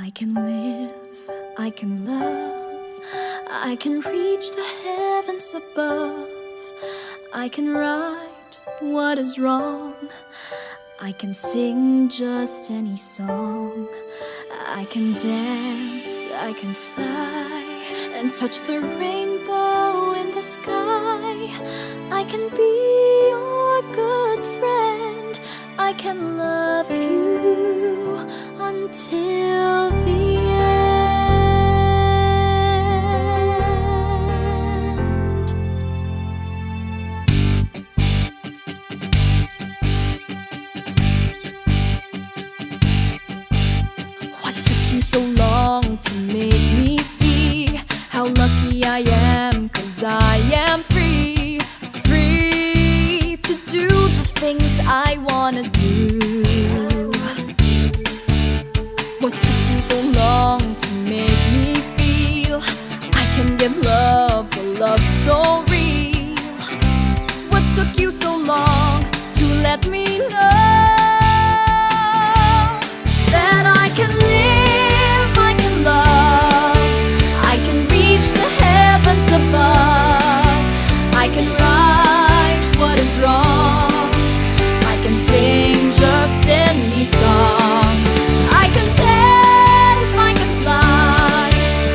I can live, I can love, I can reach the heavens above. I can right what is wrong, I can sing just any song. I can dance, I can fly, and touch the rainbow in the sky. I can be your good friend, I can love you until the end. What took you so long to make me see how lucky I am? 'Cause I am free, free to do the things I wanna do. What took you so long to make me feel I can give love, a love so real? What took you so long to let me know that I can live, I can love, I can reach the heavens above. I can right what is wrong, I can sing just any song. I can dance, I can fly,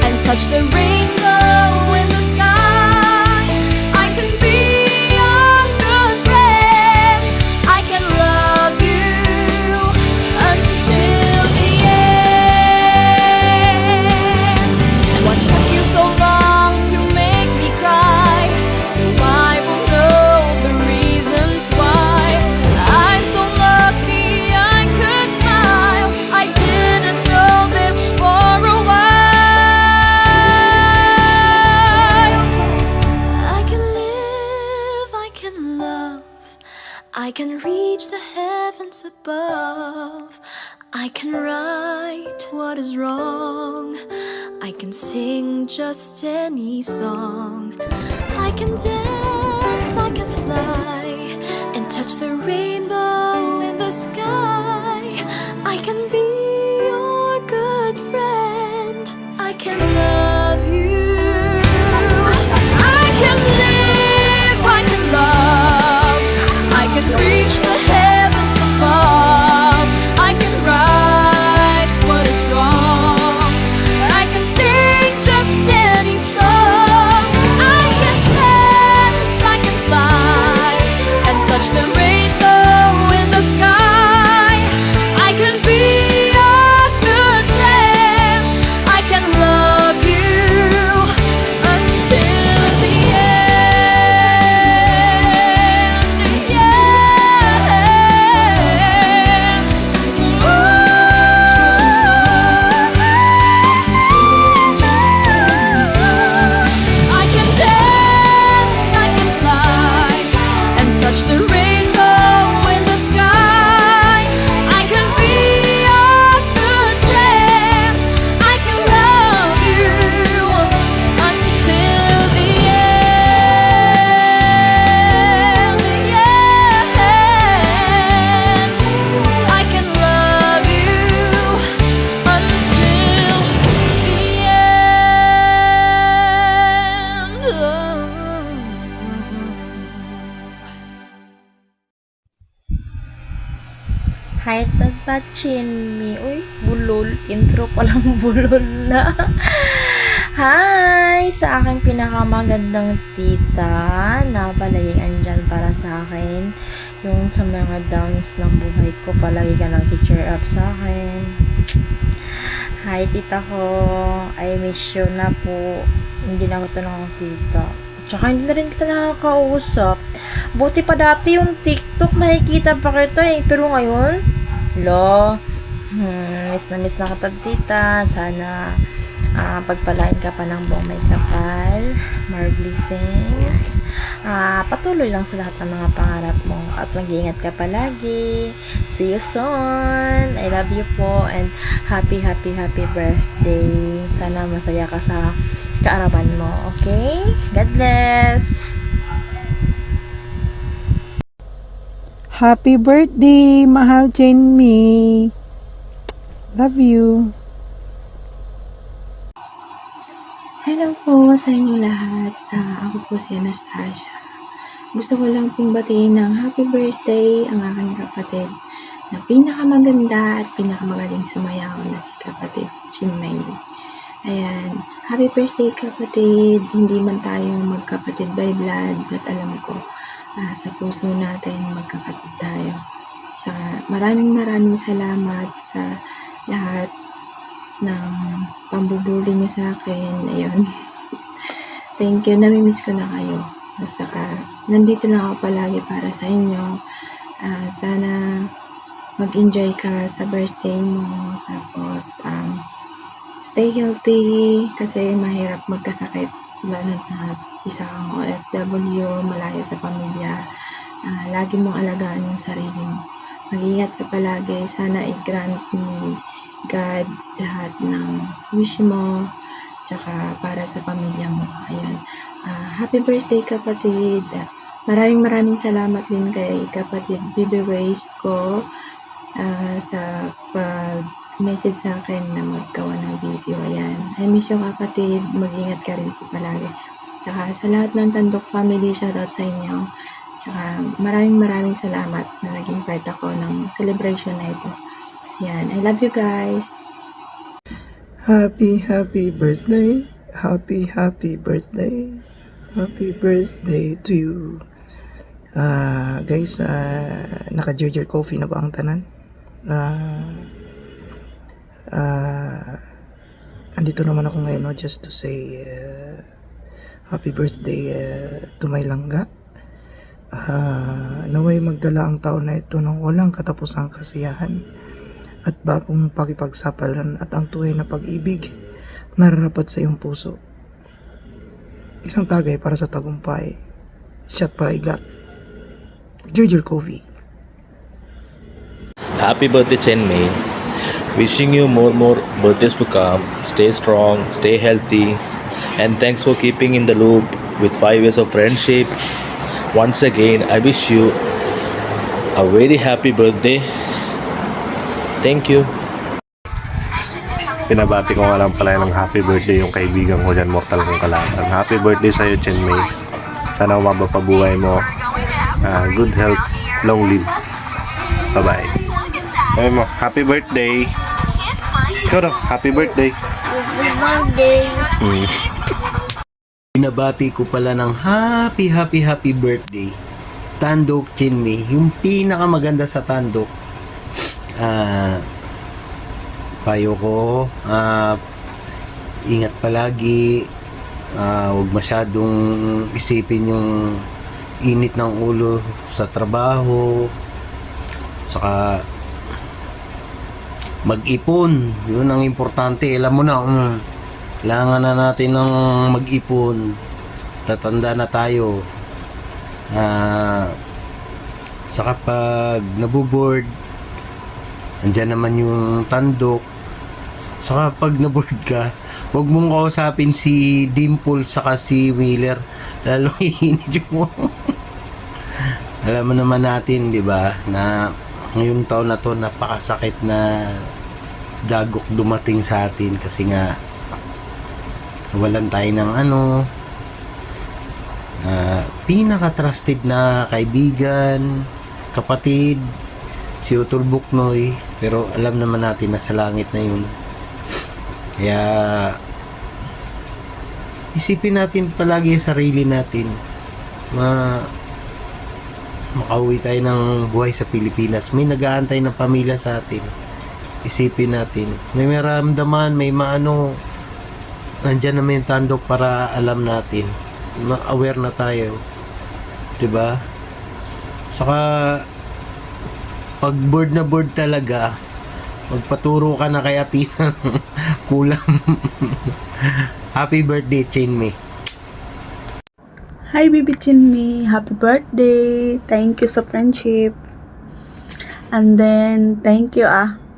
and touch the rainbow in the sky. I can be your good friend, I can love you until the end. What took you so long to make me cry? So I will know the reasons why. I'm so lucky I could smile. I didn't know this for a while. I can live, I can love, I can reach the heavens above. I can right what is wrong, I can sing just any song. I can dance, I can fly, and touch the rainbow in the sky. I can be your good friend, I can love you. I can live, I can love, I can reach the heavens above. I can right what is wrong, I can sing just any song. I can dance, I can fly, and touch the rainbow in the sky. I can be your good friend, I can love you until the end. Yeah. I can dance, I can fly, and touch the rainbow in the sky. I can be your good friend, I can love you until the end. Yeah. I can love you until the end. Hi, Tata Chinmi. Uy, bulol. Intro palang bulol na. Hi! Sa aking pinakamagandang tita na palaging andyan para sa akin. Yung sa mga downs ng buhay ko, palagi ka nang cheer up sa akin. Hi, tita ko. I miss you na po. Hindi na ako ito nakakita. Tsaka hindi na rin kita nakakausap. Buti pa dati yung TikTok, nakikita pa kita eh. Pero ngayon, miss na kita, tita. Sana pagpalain ka pa ng buong may kapal. More blessings. Patuloy lang sa lahat ng mga pangarap mo. At mag-iingat ka palagi. See you soon. I love you po. And happy birthday. Sana masaya ka sa kaarawan mo. Okay? God bless. Happy birthday, mahal Jenny. Love you. Hello po sa inyong lahat. Ako po si Anastasia. Gusto ko lang pong batiin ng happy birthday ang aking kapatid na pinakamaganda at pinakamagaling sumayaw na si kapatid Chinmay. Ayan, happy birthday kapatid. Hindi man tayo magkapatid by blood, but alam ko sa puso natin magkapatid tayo. Saka maraming salamat sa lahat ng pambubuli niyo sa akin. Ayun. Thank you. Namimiss ko na kayo. Saka, nandito lang ako palagi para sa inyo. Sana mag-enjoy ka sa birthday mo. Tapos, stay healthy kasi mahirap magkasakit. Lalo na isa kang OFW, malayo sa pamilya. Lagi mong alagaan yung sarili mo. Mag-ingat ka palagi. Sana i-grant ni God lahat ng wish mo, tsaka para sa pamilya mo. Ayan. Happy birthday kapatid. Maraming salamat din kay kapatid Bibi Waste ko sa pag-message sa akin na maggawa ng video. Ayan. I miss you kapatid. Mag-ingat ka rin po palagi. Tsaka sa lahat ng Tandok family, shoutout sa inyo. Tsaka maraming salamat na naging part ako ng celebration na ito. Yan, I love you guys. Happy birthday. Happy birthday. Happy birthday to you. Guys, naka-Gerger Coffee na ba ang tanan? Andito naman ako ngayon, no, just to say happy birthday to my langga. Naway magdala ang taon na ito ng walang katapusang kasiyahan at bagong pakipagsapalan at ang tunay na pag-ibig nararapat sa iyong puso. Isang tagay para sa tagumpay. Shot para igat. Gerger Coffee. Happy birthday, Chenmay. Wishing you more birthdays to come. Stay strong, stay healthy, and thanks for keeping in the loop with 5 years of friendship. Once again, I wish you a very happy birthday. Thank you. Pinabati ko nga lang pala ng happy birthday yung kaibigan ko dyan, mortal kong kalaban. Happy birthday sa'yo, Chenmay. Sana umaba pa buhay mo. Good health, long live. Bye-bye. Sabi mo, happy birthday. Ikaw daw, happy birthday. Happy birthday. Binabati ko pala ng happy birthday Tandok Chinmay, yung pinakamaganda sa Tandok. Payo ko, ingat palagi, huwag masyadong isipin yung init ng ulo sa trabaho, saka mag-ipon, yun ang importante. Alam mo na, kailangan na natin ng mag-ipon, tatanda na tayo. Saka pag nabuboard, andyan naman yung Tandok. Saka pag naboard ka, huwag mong kausapin si Dimple saka si Wheeler, lalo iinit mo. Alam mo naman natin, di ba, na ngayong taon na to napakasakit na dagok dumating sa atin kasi nga nawalan tayo ng pinaka-trusted na kaibigan, kapatid, si Utol Buknoy. Pero alam naman natin na sa langit na yun. Kaya isipin natin palagi sa sarili natin, makauwi tayo ng buhay sa Pilipinas. May nag-aantay ng pamilya sa atin. Isipin natin, may maramdaman, may nandyan naman yung Tandok para alam natin, aware na tayo, diba? Saka pag bored na board talaga, magpaturo ka na kay Atina. Kulang. Happy birthday, Chinmay. Hi, Baby Chinmay. Happy birthday. Thank you sa friendship. And then, thank you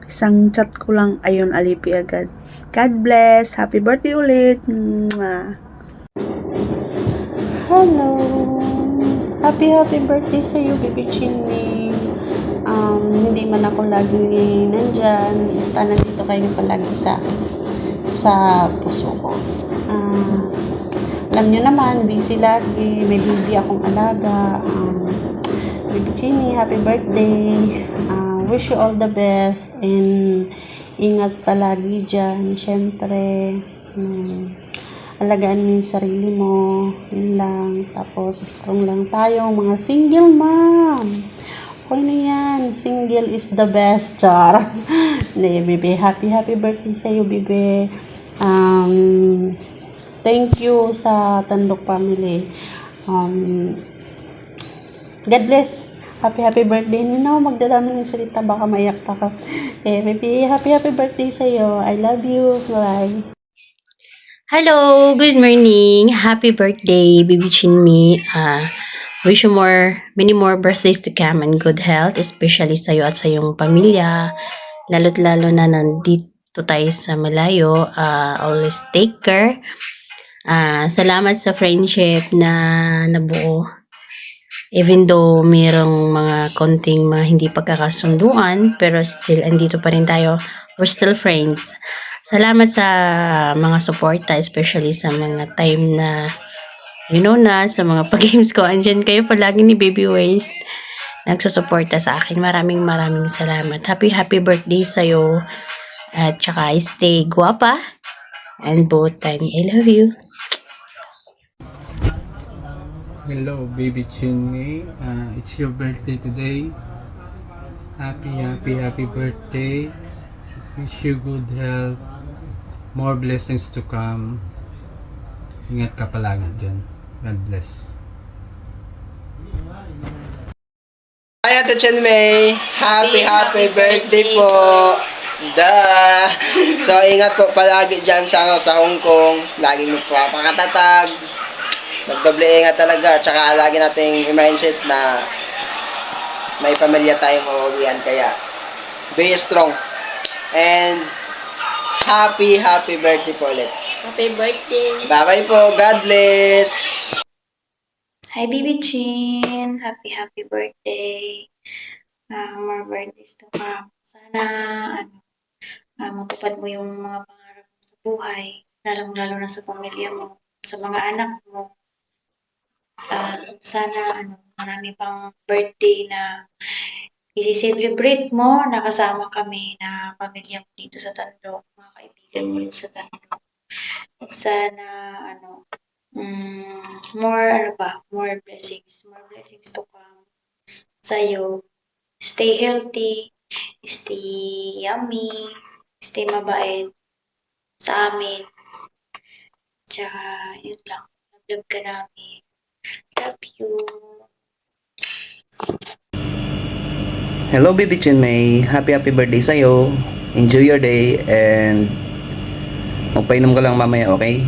Isang chat ko lang, ayun, alipi agad. God bless. Happy birthday ulit. Mwah. Hello. Happy birthday sa iyo, Baby Chinmay. Hindi man ako lagi nandyan. Basta nandito kayo palagi sa akin. sa puso ko. Alam nyo naman, busy lagi. May baby akong alaga. Baby Chinny, happy birthday. Wish you all the best. And ingat palagi dyan. Siyempre, alagaan mo yung sarili mo. Yun lang. Tapos, strong lang tayo. Mga single mom. Okay na yan. Single is the best, char. Hindi, bebe. Happy birthday sa'yo, bebe. Thank you sa Tandok family. God bless. Happy birthday. Hindi na ako magdadami ng salita. Baka maiyak pa ka. Bebe, happy birthday sa'yo. I love you. Bye. Hello, good morning. Happy birthday, Baby Chinmi. Wish you many more birthdays to come and good health, especially sa'yo at sa iyong pamilya. Lalo't lalo na nandito tayo sa malayo. Always take care. Salamat sa friendship na nabuo. Even though mayroong mga konting mga hindi pagkakasunduan, pero still, andito pa rin tayo. We're still friends. Salamat sa mga suporta, especially sa mga time na, sa mga pag-games ko. Andyan kayo palagi ni Baby Waste. Nagsusuporta sa akin. Maraming salamat. Happy birthday sa'yo. At saka stay guwapa and botan. I love you. Hello, Baby Chinny. It's your birthday today. Happy birthday. Wish you good health. More blessings to come. Ingat ka palagi dyan. God bless. Hi, Ate Chenmei. Happy birthday po. So, ingat po palagi dyan sa Hong Kong. Laging magpapakatatag. Magdoble ingat talaga. Tsaka lagi nating mindset na may pamilya tayong mauwihan. Kaya, be strong. And, happy birthday po ulit. Happy birthday. Bye-bye po. God bless. Hi, Baby Chin. Happy birthday. More birthdays to come. Sana, matupad mo yung mga pangarap mo sa buhay. Lalong-lalo na sa pamilya mo, sa mga anak mo. Sana, marami pang birthday na i-celebrate mo, nakasama kami na pamilya mo dito sa Tandok, mga kaibigan mo dito sa Tandok. At sana, more blessings to come sa'yo. Stay healthy, stay yummy, stay mabait sa amin. Tsaka, yun lang. Love ka namin. Love you. Hello, Baby Chinmei. Happy birthday sa'yo. Enjoy your day and magpainom ka lang mamaya, okay?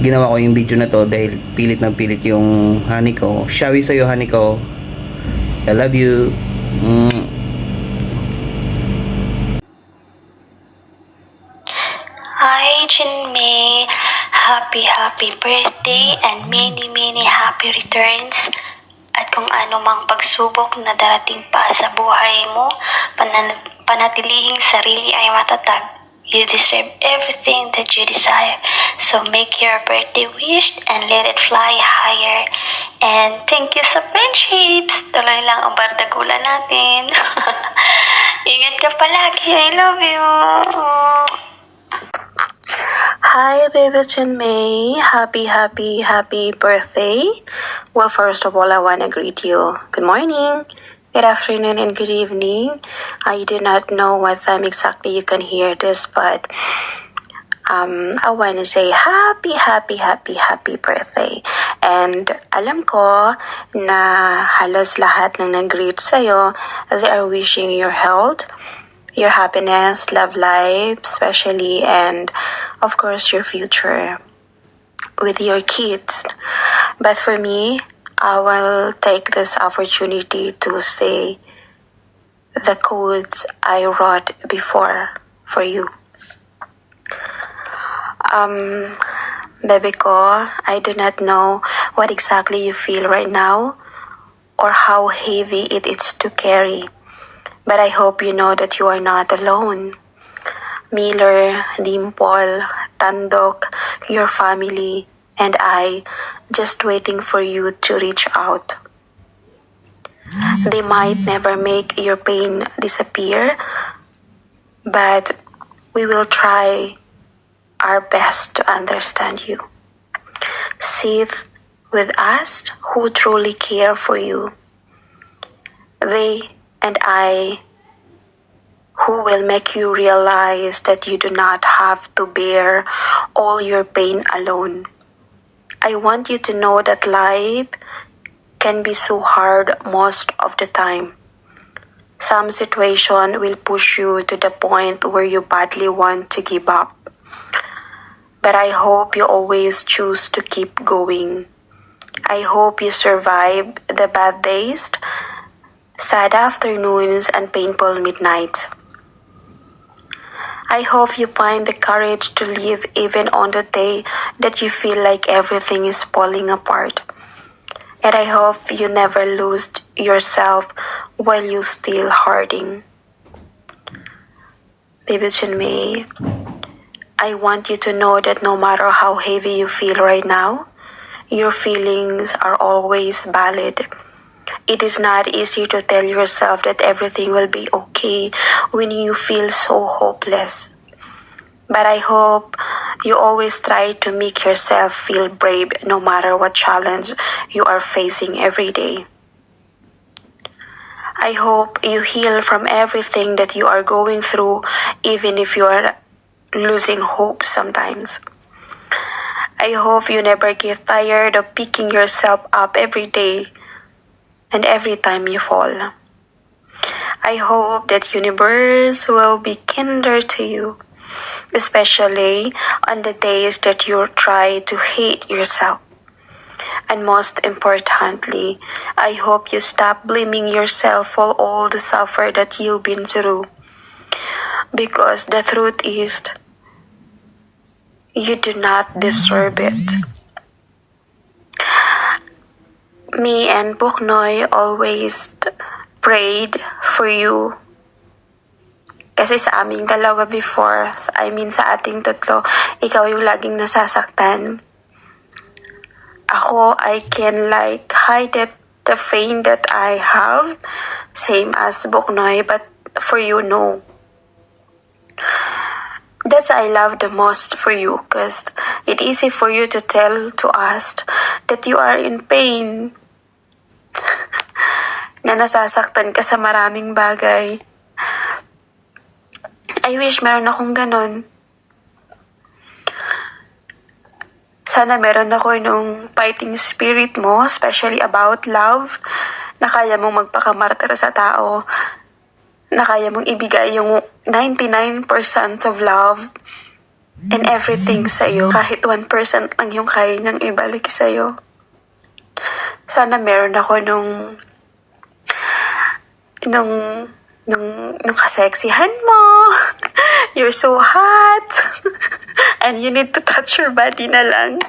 Ginawa ko yung video na to dahil pilit yung honey ko. Shawi sa'yo, honey ko. I love you. Hi, Chinmei. Happy birthday and many happy returns. At kung ano mang pagsubok na darating pa sa buhay mo, panatilihing sarili ay matatag. You deserve everything that you desire. So make your birthday wish and let it fly higher. And thank you sa friendships. Tuloy lang ang bardagulan natin. Ingat ka palagi. I love you. Hi, Baby Chinmei. Happy birthday. Well, first of all, I want to greet you. Good morning, good afternoon, and good evening. I do not know what time exactly you can hear this, but I want to say happy birthday. And alam ko na halos lahat ng nag-greet sa'yo, they are wishing your health, your happiness, love life, especially, and of course, your future with your kids. But for me, I will take this opportunity to say the codes I wrote before for you. Baby ko, I do not know what exactly you feel right now or how heavy it is to carry. But I hope you know that you are not alone. Miller, Dimple, Tandok, your family, and I just waiting for you to reach out. They might never make your pain disappear, but we will try our best to understand you. Sit with us who truly care for you. They and I who will make you realize that you do not have to bear all your pain alone. I want you to know that life can be so hard most of the time. Some situation will push you to the point where you badly want to give up. But I hope you always choose to keep going. I hope you survive the bad days, sad afternoons, and painful midnights. I hope you find the courage to live even on the day that you feel like everything is falling apart. And I hope you never lose yourself while you still hurting. Baby Chinmay, I want you to know that no matter how heavy you feel right now, your feelings are always valid. It is not easy to tell yourself that everything will be okay when you feel so hopeless. But I hope you always try to make yourself feel brave no matter what challenge you are facing every day. I hope you heal from everything that you are going through, even if you are losing hope sometimes. I hope you never get tired of picking yourself up every day and every time you fall. I hope that universe will be kinder to you, especially on the days that you try to hate yourself. And most importantly, I hope you stop blaming yourself for all the suffer that you've been through. Because the truth is, you do not deserve it. Me and Buknoy always prayed for you. Kasi sa aming dalawa before, sa ating tatlo, ikaw yung laging nasasaktan. Ako, I can hide the pain that I have, same as Buknoy, but for you, no. That's I love the most for you, because it's easy for you to tell to us that you are in pain. Na nasasaktan ka sa maraming bagay. I wish meron akong ganon. Sana meron ako nung fighting spirit mo, especially about love, na kaya mong magpakamartir sa tao, na kaya mong ibigay yung 99% of love and everything sa'yo, kahit 1% lang yung kaya niyang ibalik sa'yo. Sana meron ako nung kaseksihan mo. You're so hot. And you need to touch your body na lang.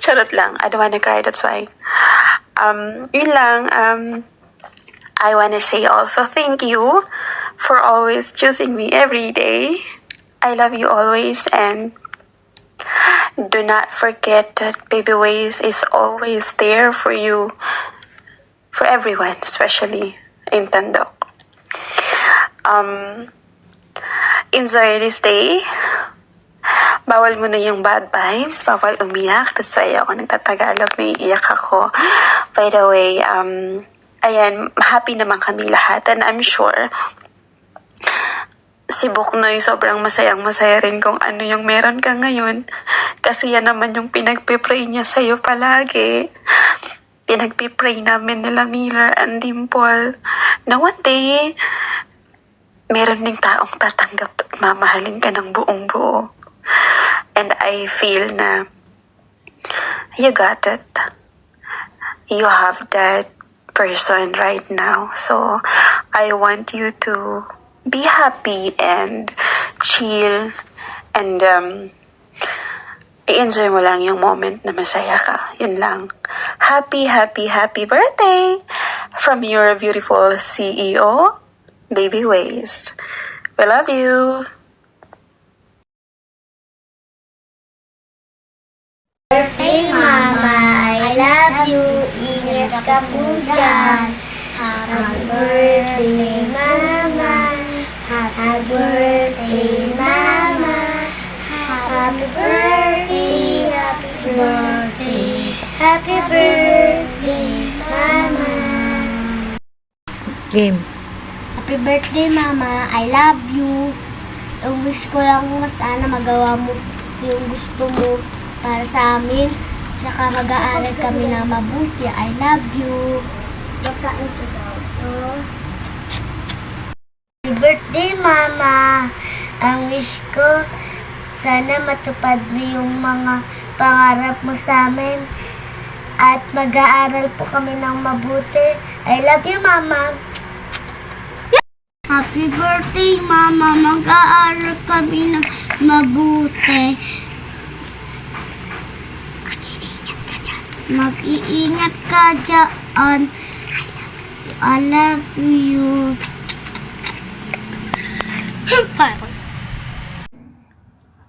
Charot lang. I don't wanna cry, that's why. Yun lang. I wanna say also thank you for always choosing me every day. I love you always, and do not forget that Baby Ways is always there for you. For everyone, especially in Tandok. Enjoy this day. Bawal mo na yung bad vibes, bawal umiyak. That's why ako nagtatagalog, naiiyak ako. By the way, ayan, happy naman kami lahat. And I'm sure, si Buknoy sobrang masayang-masaya rin kung ano yung meron ka ngayon. Kasi yan naman yung pinagpipray niya sa'yo palagi. Pinagpipray namin nila Miller and Dimple na one day, meron ding taong tatanggap at mamahalin ka ng buong buo. And I feel na you got it. You have that person right now. So, I want you to be happy and chill and i-enjoy mo lang yung moment na masaya ka. Yun lang. Happy, happy, happy birthday from your beautiful CEO, Baby Waste. We love you. you. Ingat ka po dyan. Happy birthday, Mama. Happy birthday, Mama. Happy birthday, happy birthday. Happy birthday, Mama. Game. Happy birthday, Mama. I love you. Ang wish ko lang sana magawa mo yung gusto mo para sa amin. Tsaka mag-aaral kami na mabuti. I love you. Basain ko daw. Happy birthday, Mama. Ang wish ko, sana matupad mo yung mga pangarap mo sa amin. At mag-aaral po kami ng mabuti. I love you, Mama. Happy birthday, Mama. Mag-aaral kami ng mabuti. Mag-iingat ka dyan. I love you.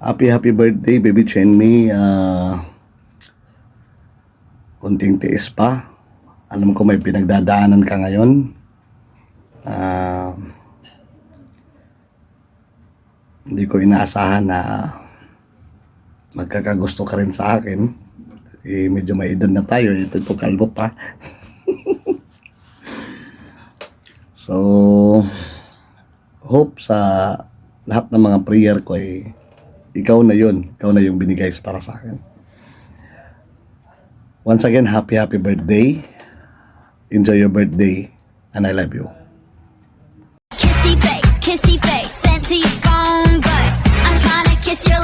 Happy birthday, baby Chenmei. Kunting tiis pa. Alam ko may pinagdadaanan ka ngayon. Hindi ko inaasahan na magkakagusto ka rin sa akin. Medyo may edad na tayo. Ito kalbo pa. So, hope sa lahat ng mga prayer ko ikaw na yun. Ikaw na yung binigay para sa akin. Once again, happy birthday. Enjoy your birthday. And I love you. Kissy face, sent to your phone, but I'm trying to kiss your